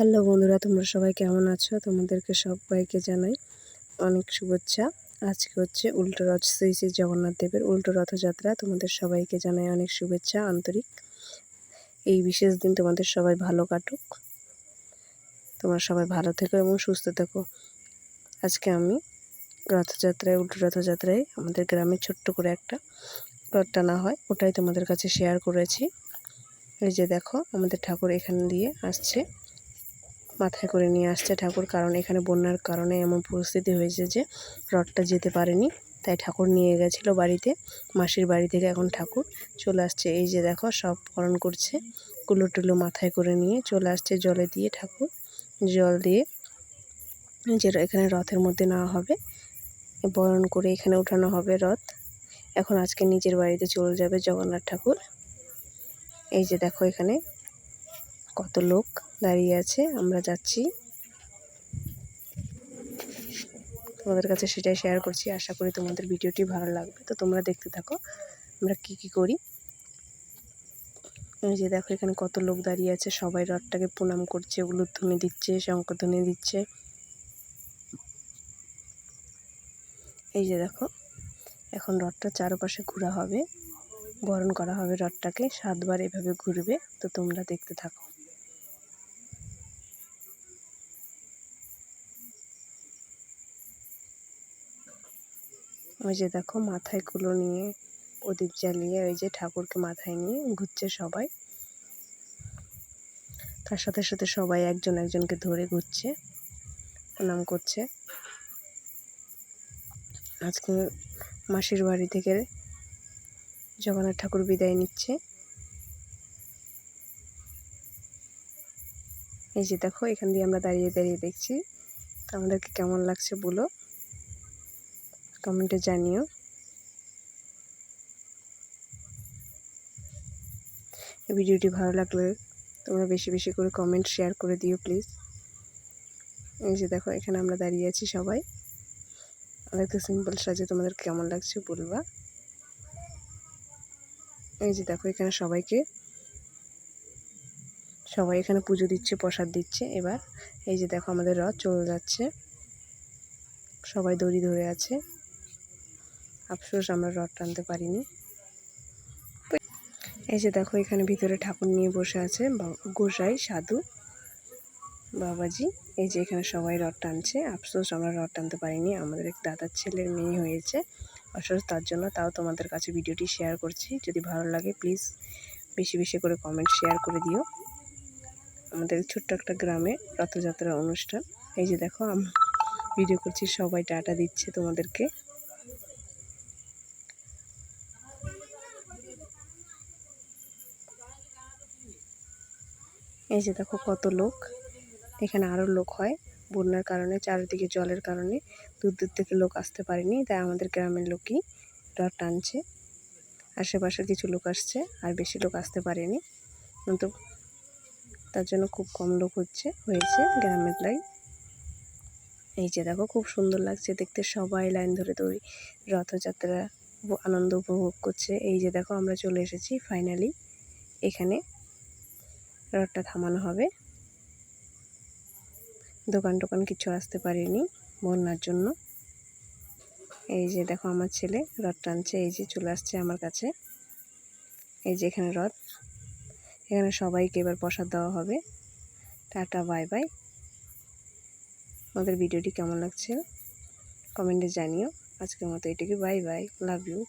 Hello বন্ধুরা, তোমরা সবাই কেমন আছো? তোমাদেরকে সবাইকে জানাই অনেক শুভেচ্ছা। আজকে হচ্ছে উল্টো রথ, শ্রী শ্রী জগন্নাথ দেবের উল্টো রথযাত্রা। তোমাদের সবাইকে জানাই অনেক শুভেচ্ছা আন্তরিক। এই বিশেষ দিন তোমাদের সবাই ভালো কাটুক, তোমরা সবাই ভালো থেকো এবং সুস্থ থেকো। আজকে আমি উল্টো রথযাত্রায় আমাদের গ্রামে ছোট্ট করে একটা রথ টানা হয়, ওটাই তোমাদের কাছে শেয়ার করেছি। এই যে দেখো, আমাদের ঠাকুর এখান দিয়ে আসছে, মাথায় করে নিয়ে আসছে ঠাকুর, কারণ এখানে বন্যার কারণে এমন পরিস্থিতি হয়েছে যে রথটা যেতে পারেনি, তাই ঠাকুর নিয়ে গেছিলো বাড়িতে, মাসির বাড়ি থেকে এখন ঠাকুর চলে আসছে। এই যে দেখো, সব বরণ করছে, কুলো টুলো মাথায় করে নিয়ে চলে আসছে জলে দিয়ে, ঠাকুর জল দিয়ে যে এখানে রথের মধ্যে নেওয়া হবে, বরণ করে এখানে উঠানো হবে রথ। এখন আজকে নিজের বাড়িতে চলে যাবে জগন্নাথ ঠাকুর। এই যে দেখো, এখানে কত লোক দাঁড়িয়ে আছে, আমরা যাচ্ছি, তোমাদের কাছে সেটাই শেয়ার করছি। আশা করি তোমাদের ভিডিওটি ভালো লাগবে, তো তোমরা দেখতে থাকো আমরা কি করি। এই যে দেখো, এখানে কত লোক দাঁড়িয়ে আছে, সবাই রথটাকে প্রণাম করছে, উলুধ্বনি দিচ্ছে, শঙ্খধ্বনি দিচ্ছে। এই যে দেখো, এখন রথটা চারপাশে ঘোরা হবে, বরণ করা হবে রথটাকে, 7 বার এভাবে ঘুরবে, তো তোমরা দেখতে থাকো। ওই যে দেখো, মাথায় কুলো নিয়ে প্রদীপ জ্বালিয়ে ওই যে ঠাকুরকে মাথায় নিয়ে ঘুরছে সবাই, তার সাথে সাথে সবাই একজন একজনকে ধরে ঘুরছে, প্রণাম করছে। আজকে মাসির বাড়ি থেকে জগন্নাথ ঠাকুর বিদায় নিচ্ছে। এই যে দেখো, এখান দিয়ে আমরা দাঁড়িয়ে দাঁড়িয়ে দেখছি, তো আমাদেরকে কেমন লাগছে বলো, কমেন্টে জানিও। এই ভিডিওটি ভালো লাগলে তোমরা বেশি বেশি করে কমেন্ট শেয়ার করে দিও প্লিজ। এই যে দেখো, এখানে আমরা দাঁড়িয়ে আছি সবাই, অনেকটা সিম্পল সাজে, তোমাদের কেমন লাগছে বলবা। এই যে দেখো, এখানে সবাই এখানে পুজো দিচ্ছে, প্রসাদ দিচ্ছে। এবার এই যে দেখো, আমাদের রথ চলে যাচ্ছে, সবাই দড়ি ধরে আছে, আফসোস আমরা রথ টানতে পারিনি। এই যে দেখো, এখানে ভিতরে ঠাকুর নিয়ে বসে আছে গোসাই, সাধু, বাবাজি। এই যে এখানে সবাই রথ টানছে, আফসোস আমরা রথ টানতে পারিনি, আমাদের এক দাদার ছেলের মেয়ে হয়েছে অসুস্থ, তার জন্য। তাও তোমাদের কাছে ভিডিওটি শেয়ার করছি, যদি ভালো লাগে প্লিজ বেশি বেশি করে কমেন্ট শেয়ার করে দিও। আমাদের ছোট্ট একটা গ্রামে রথযাত্রার অনুষ্ঠান। এই যে দেখো, আমি ভিডিও করছি, সবাই টাটা দিচ্ছে তোমাদেরকে। এই যে দেখো, কত লোক, এখানে আরও লোক হয়, বন্যার কারণে চারিদিকে জলের কারণে দূর দূর থেকে লোক আসতে পারেনি, তাই আমাদের গ্রামের লোকই রথ টানছে। আশেপাশের কিছু লোক আসছে, আর বেশি লোক আসতে পারেনি, কিন্তু তার জন্য খুব কম লোক হয়েছে গ্রামের লাইন। এই যে দেখো, খুব সুন্দর লাগছে দেখতে, সবাই লাইন ধরে রথযাত্রা আনন্দ উপভোগ করছে। এই যে দেখো, আমরা চলে এসেছি ফাইনালি, এখানে রথটা থামানো হবে। দোকান টোকান কিছু আসতে পারেনি বন্যার জন্য। এই যে দেখো, আমার ছেলে রথ টানছে, এই যে চলে আসছে আমার কাছে। এই যে এখানে রথ, এখানে সবাইকে এবার প্রসাদ দেওয়া হবে। Tata, bye bye. আমাদের ভিডিওটি কেমন লাগছে কমেন্টে জানিও। আজকের মতো এটুকু, বাই বাই, লাভ ইউ।